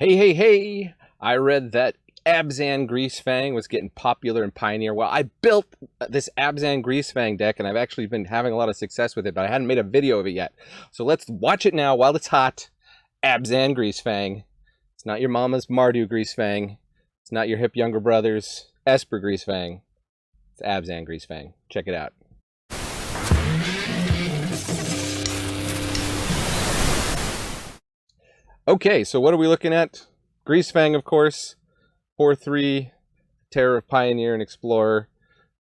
Hey, I read that Abzan Greasefang was getting popular in Pioneer. Well, I built this Abzan Greasefang deck, and I've actually been having a lot of success with it, but I hadn't made a video of it yet. So let's watch it now while it's hot. Abzan Greasefang. It's not your mama's Mardu Greasefang. It's not your hip younger brother's Esper Greasefang. It's Abzan Greasefang. Check it out. Okay, so what are we looking at? Greasefang, of course. 4/3, Terror of Pioneer and Explorer.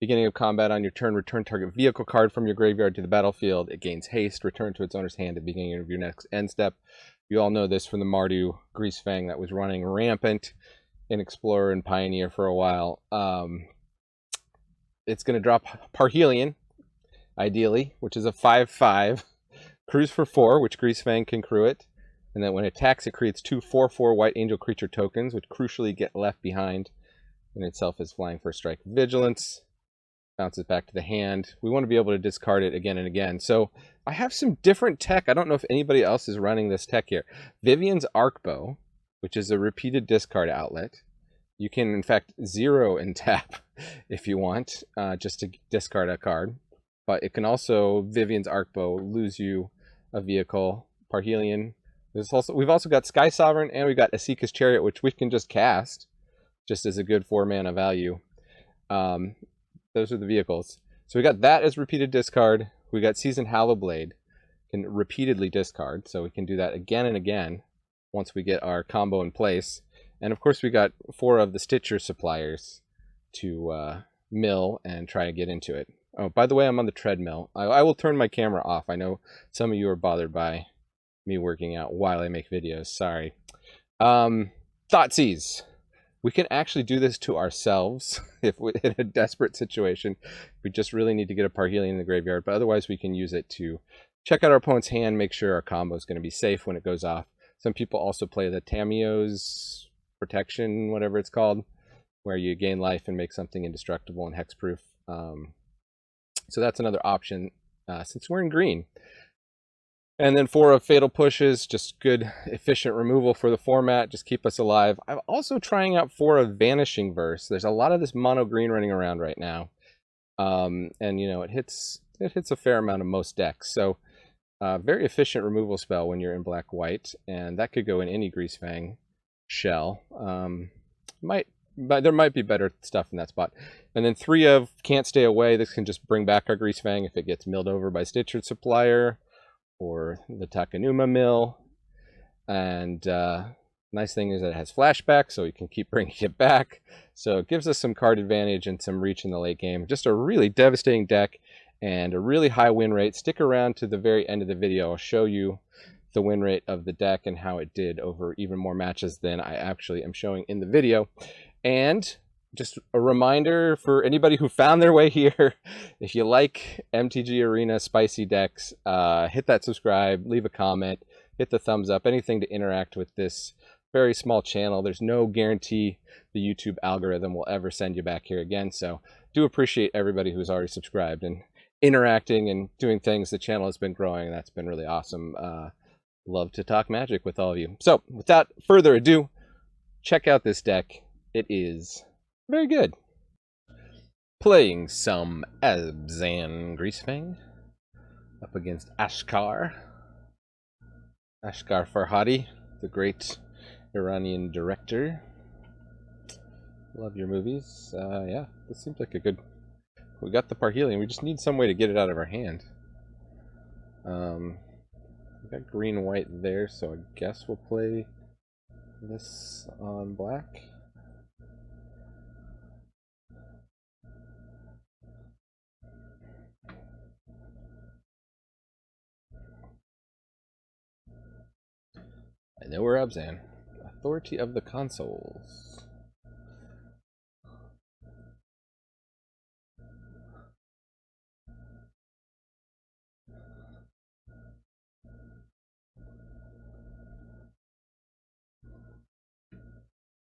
Beginning of combat on your turn, return target vehicle card from your graveyard to the battlefield. It gains haste, return to its owner's hand at the beginning of your next end step. You all know this from the Mardu Greasefang that was running rampant in Explorer and Pioneer for a while. It's going to drop Parhelion, ideally, which is a 5/5. Cruise for 4, which Greasefang can crew it. And then when it attacks, it creates 2 4/4 White Angel creature tokens, which crucially get left behind in itself as flying for strike vigilance. Bounces back to the hand. We want to be able to discard it again and again. So I have some different tech. I don't know if anybody else is running this tech here. Vivian's Arcbow, which is a repeated discard outlet. You can, in fact, 0 and tap if you want, just to discard a card. But it can also, Vivian's Arcbow, lose you a vehicle. Parhelion. We've also got Sky Sovereign, and we've got Esika's Chariot, which we can just cast, just as a good 4-mana value. Those are the vehicles. So we got that as repeated discard. We got Seasoned Hallowblade, can repeatedly discard, so we can do that again and again once we get our combo in place. And of course we got 4 of the Stitcher suppliers to mill and try to get into it. Oh, by the way, I'm on the treadmill. I will turn my camera off. I know some of you are bothered by me working out while I make videos. Sorry. Thoughtseize. We can actually do this to ourselves if we're in a desperate situation. We just really need to get a Parhelion in the graveyard, but otherwise we can use it to check out our opponent's hand, make sure our combo is going to be safe when it goes off. Some people also play the Tamiyo's Protection, whatever it's called, where you gain life and make something indestructible and hexproof. So that's another option since we're in green. And then 4 of Fatal Pushes, just good, efficient removal for the format, just keep us alive. I'm also trying out 4 of Vanishing Verse. There's a lot of this mono green running around right now. And, you know, it hits a fair amount of most decks. So, very efficient removal spell when you're in black-white, and that could go in any Greasefang shell. There might be better stuff in that spot. And then 3 of Can't Stay Away. This can just bring back our Greasefang if it gets milled over by Stitcher Supplier or the Takanuma mill. And nice thing is that it has flashback, so we can keep bringing it back. So it gives us some card advantage and some reach in the late game. Just a really devastating deck and a really high win rate. Stick around to the very end of the video. I'll show you the win rate of the deck and how it did over even more matches than I actually am showing in the video. And just a reminder for anybody who found their way here, if you like MTG Arena spicy decks, hit that subscribe, leave a comment, hit the thumbs up, anything to interact with this very small channel. There's no guarantee the YouTube algorithm will ever send you back here again. So do appreciate everybody who's already subscribed and interacting and doing things. The channel has been growing, and that's been really awesome. Love to talk Magic with all of you. So without further ado, check out this deck. It is very good. Playing some Abzan Greasefang up against Ashkar Farhadi, the great Iranian director. Love your movies. Yeah, this seems like a good... We got the Parhelion. We just need some way to get it out of our hand. We got green-white there, so I guess we'll play this on black. I know we're Abzan. Authority of the Consoles.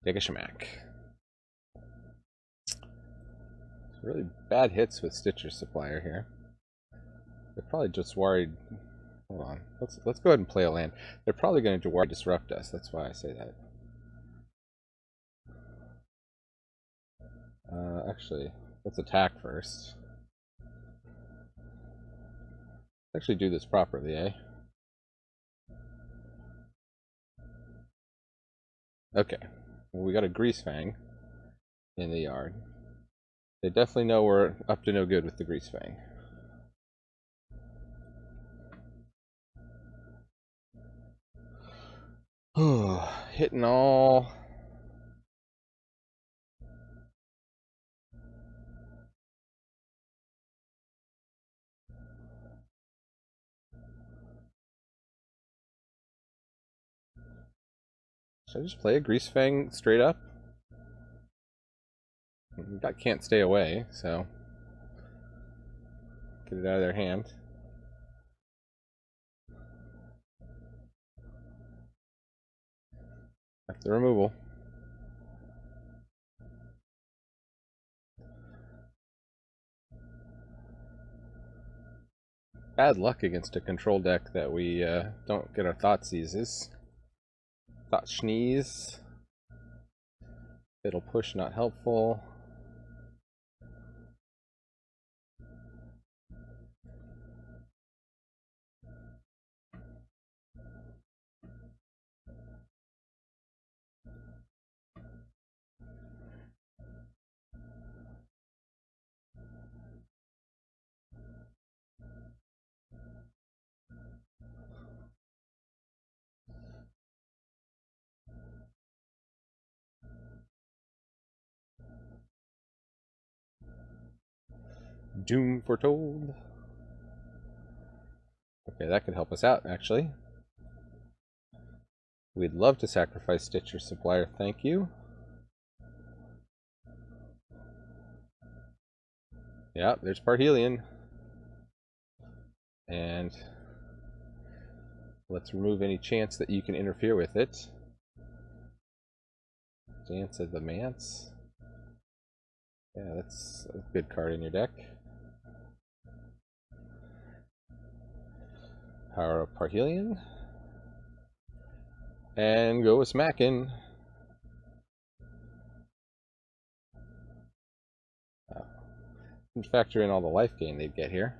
Take a Shmack. Really bad hits with Stitcher Supplier here. They're probably just worried. Hold on. Let's go ahead and play a land. They're probably going to Jawari Disrupt us. That's why I say that. Actually, let's attack first. Actually do this properly, eh? Okay. Well, we got a Greasefang in the yard. They definitely know we're up to no good with the Greasefang. Hitting all. Should I just play a Greasefang straight up? That can't stay away, so get it out of their hand. That's the removal. Bad luck against a control deck that we don't get our Thoughtseizes. Thought Sneeze. It'll push, not helpful. Doom foretold. Okay, that could help us out, actually. We'd love to sacrifice Stitcher Supplier, thank you. Yeah, there's Parhelion. And let's remove any chance that you can interfere with it. Dance of the Manse. Yeah, that's a good card in your deck. Power of Parhelion. And go with smacking. Factor in all the life gain they'd get here.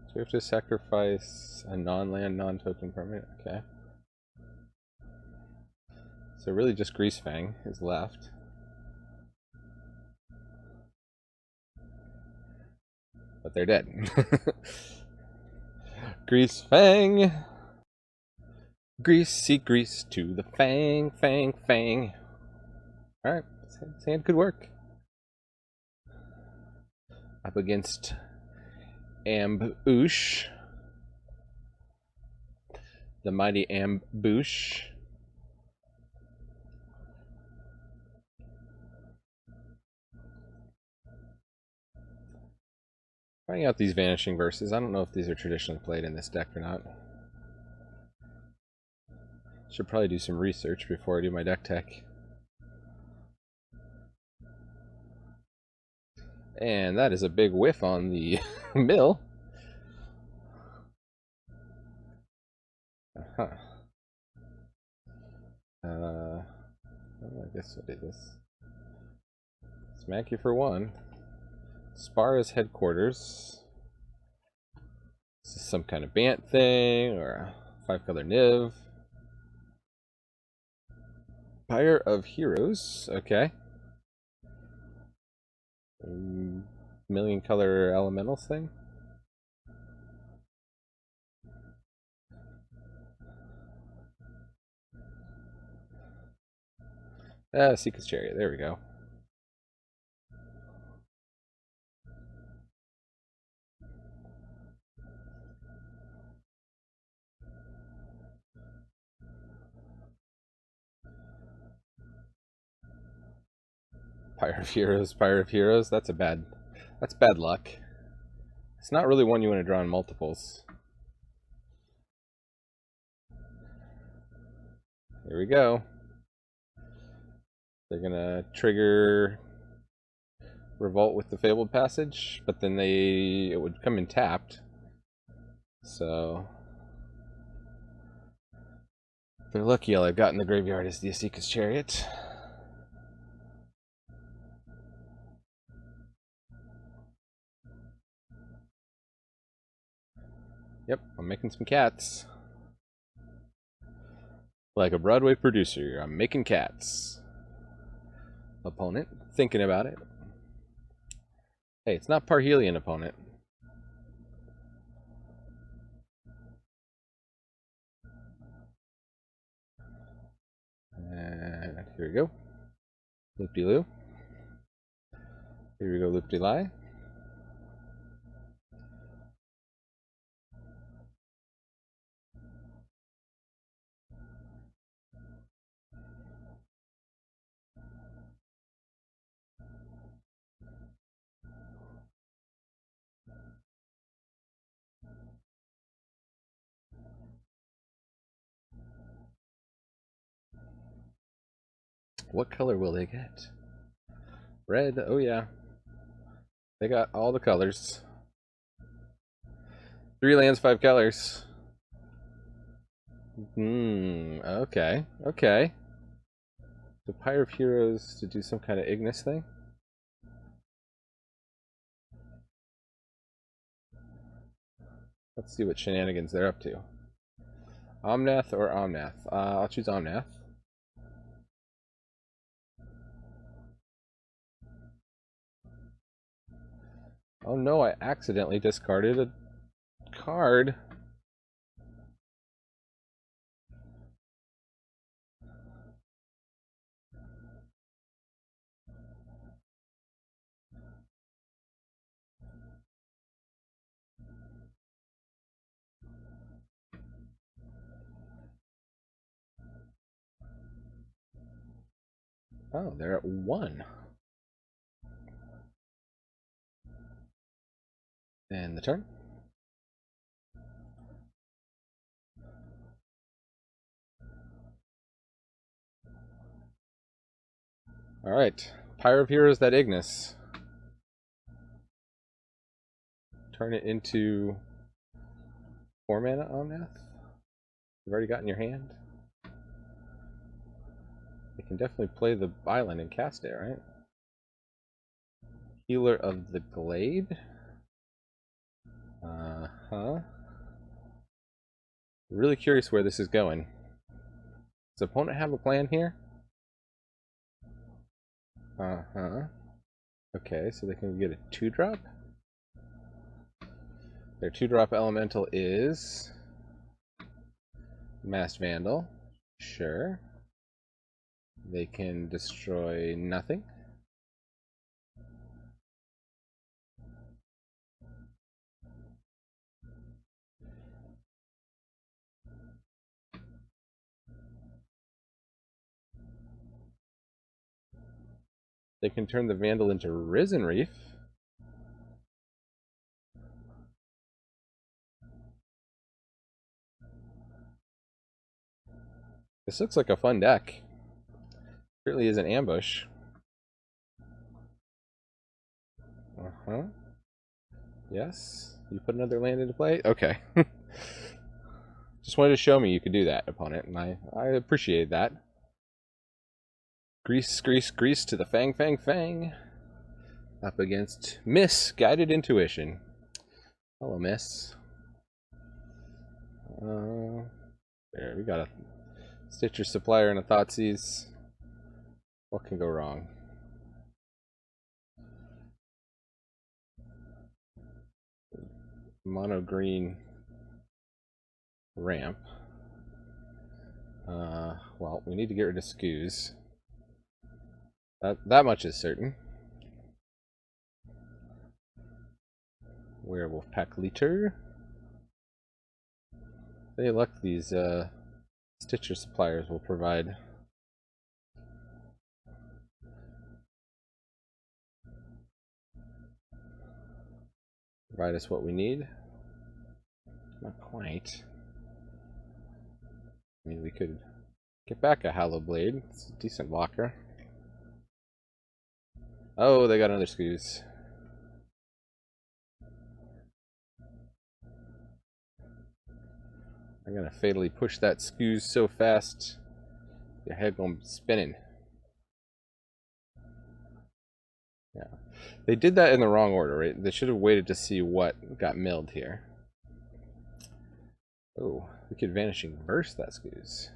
So we have to sacrifice a non-land, non-token permanent. Okay. So really just Greasefang is left. But they're dead. Greasefang! Greasy grease to the fang, fang, fang. Alright, this hand could work. Up against Ambush. The mighty Ambush. Trying out these Vanishing Verses. I don't know if these are traditionally played in this deck or not. Should probably do some research before I do my deck tech. And that is a big whiff on the mill. Huh. I guess I'll do this. Smack you for one. Spara's headquarters. This is some kind of Bant thing, or a 5-color Niv. Fire of Heroes, okay. Million-color elementals thing. Esika's Chariot, there we go. Fire of Heroes, Fire of Heroes, that's bad luck. It's not really one you want to draw in multiples. Here we go. They're gonna trigger Revolt with the Fabled Passage, but then it would come in tapped. So if they're lucky, all I've got in the graveyard is the Esika's Chariot. Yep, I'm making some cats. Like a Broadway producer, I'm making cats. Opponent, thinking about it. Hey, it's not Parhelion, opponent. And here we go. Loop-de-loo. Here we go, loop-de-lie. What color will they get? Red, oh yeah. They got all the colors. 3 lands, 5 colors. Okay, okay. The Pyre of Heroes to do some kind of Ignis thing? Let's see what shenanigans they're up to. Omnath or Omnath? I'll choose Omnath. Oh no, I accidentally discarded a card. Oh, they're at 1. And the turn. Alright, Pyre of Heroes that Ignis. Turn it into 4 mana Omnath. You've already got in your hand. You can definitely play the island and cast it, right? Healer of the Glade? Really curious where this is going. Does opponent have a plan here? Okay, so they can get a 2-drop? Their 2-drop elemental is Masked Vandal. Sure. They can destroy nothing. They can turn the Vandal into Risen Reef. This looks like a fun deck. Certainly is an ambush. Yes. You put another land into play? Okay. Just wanted to show me you could do that, opponent, and I appreciate that. Grease to the Fang Fang Fang. Up against Miss Guided Intuition. Hello, Miss. There, we got a Stitcher Supplier and a Thoughtseize. What can go wrong? Mono green ramp. Well, we need to get rid of Scoos. That much is certain. Werewolf Pack Liter. Any luck, these Stitcher Suppliers will provide us what we need. Not quite. I mean, we could Get back a Hollow Blade. It's a decent blocker. Oh, they got another Scoos. I'm gonna fatally push that Scoos so fast, your head gonna be spinning. Yeah. They did that in the wrong order, right? They should have waited to see what got milled here. Oh, we could Vanishing Verse that Scoos.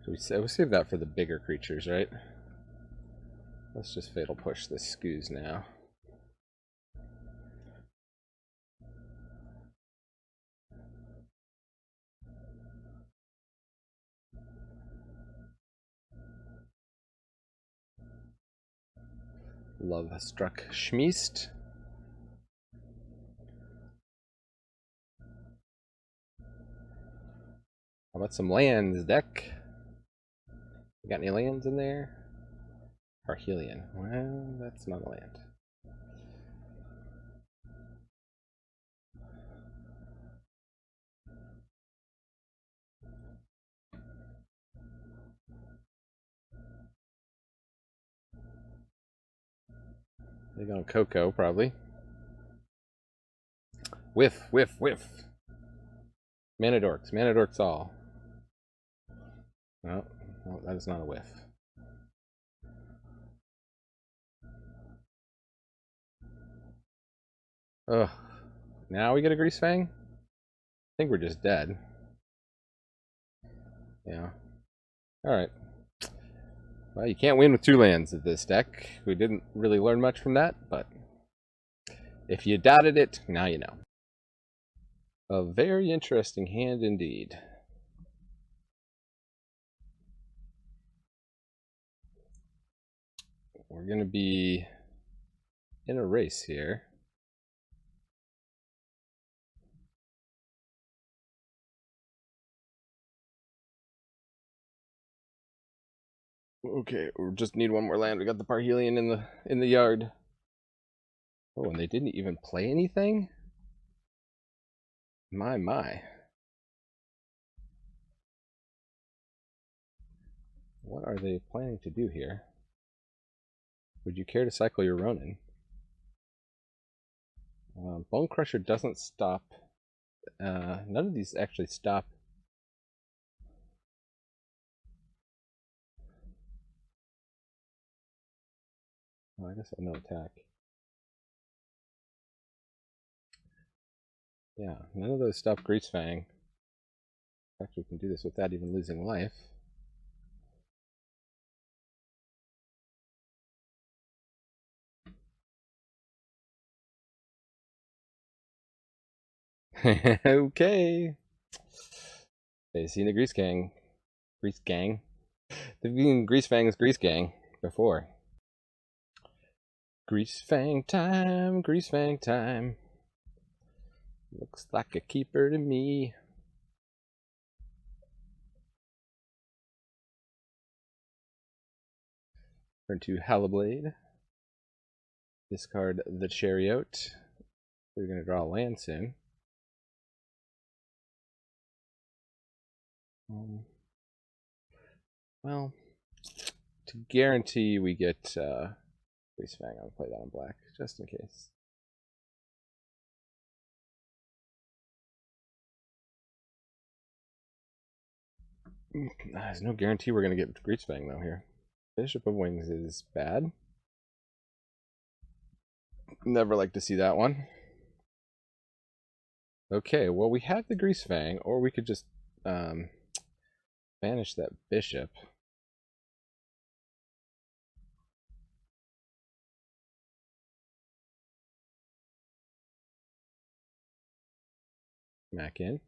We'll save that for the bigger creatures, right? Let's just Fatal Push this Scoos now. Love Struck Schmeist. How about some lands, deck? Got any lands in there? Parhelion. Well, that's not a land. They go Coco, probably. Whiff, whiff, whiff. Mana Dorks. Mana Dorks all. No, no, that is not a whiff. Ugh. Now we get a Greasefang? I think we're just dead. Yeah. Alright. Well, you can't win with 2 lands at this deck. We didn't really learn much from that, but if you doubted it, now you know. A very interesting hand indeed. We're going to be in a race here. Okay, we just need one more land. We got the Parhelion in the yard. Oh, and they didn't even play anything? My. What are they planning to do here? Would you care to cycle your Ronin? Bone Crusher doesn't stop. None of these actually stop. Oh, I guess no attack. Yeah, none of those stop Greasefang. In fact, we can do this without even losing life. Okay. They've seen the Grease Gang. They've been Greasefang's Grease Gang before. Greasefang time, Greasefang time. Looks like a keeper to me. Turn to Hallowblade. Discard the Chariot. We're going to draw a land soon. Well, to guarantee we get Greasefang, I'll play that on black, just in case. There's no guarantee we're going to get Greasefang, though, here. Bishop of Wings is bad. Never like to see that one. Okay, well, we have the Greasefang, or we could just banish that bishop. Back in.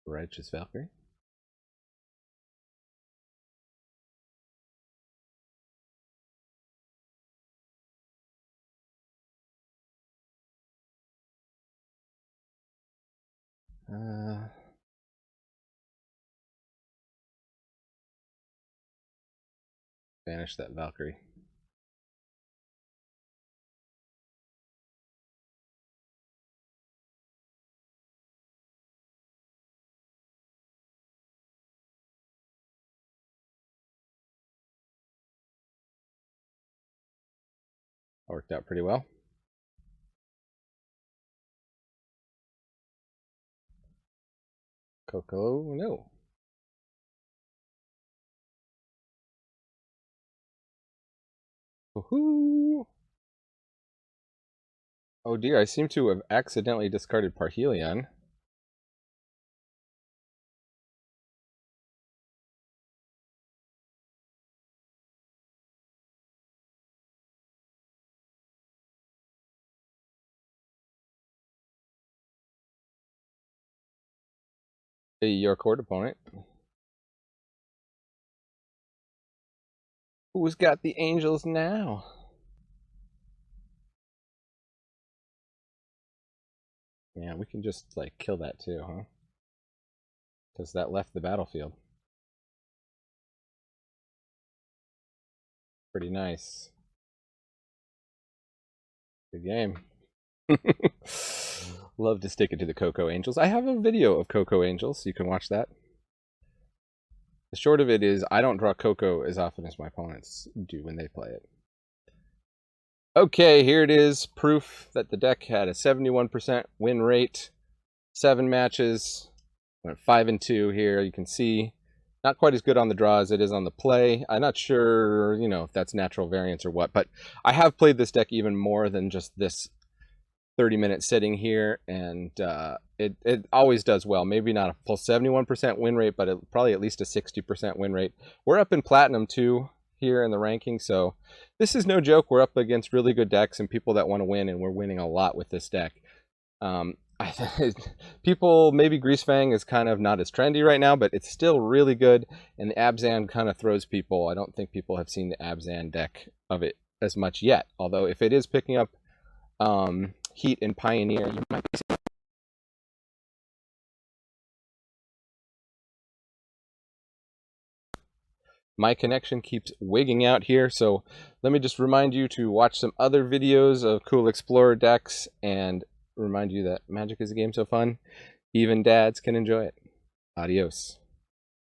Righteous Valkyrie. Banish that Valkyrie. That worked out pretty well. Coco, no. Woohoo! Oh dear, I seem to have accidentally discarded Parhelion. Your court opponent. Who's got the angels now? Yeah, we can just like kill that too, huh? Because that left the battlefield. Pretty nice. Good game. Love to stick it to the Coco Angels. I have a video of Coco Angels, so you can watch that. The short of it is, I don't draw Coco as often as my opponents do when they play it. Okay, here it is. Proof that the deck had a 71% win rate. 7 matches. Went 5-2 here. You can see not quite as good on the draw as it is on the play. I'm not sure, if that's natural variance or what, but I have played this deck even more than just this 30-minute sitting here, and it always does well. Maybe not a full 71% win rate, but probably at least a 60% win rate. We're up in Platinum too here in the ranking, so this is no joke. We're up against really good decks and people that want to win, and we're winning a lot with this deck. People, maybe Greasefang is kind of not as trendy right now, but it's still really good, and the Abzan kind of throws people. I don't think people have seen the Abzan deck of it as much yet, although if it is picking up heat in Pioneer, you might be seeing. My connection keeps wigging out here, so let me just remind you to watch some other videos of cool Explorer decks and remind you that Magic is a game so fun, even dads can enjoy it. Adios.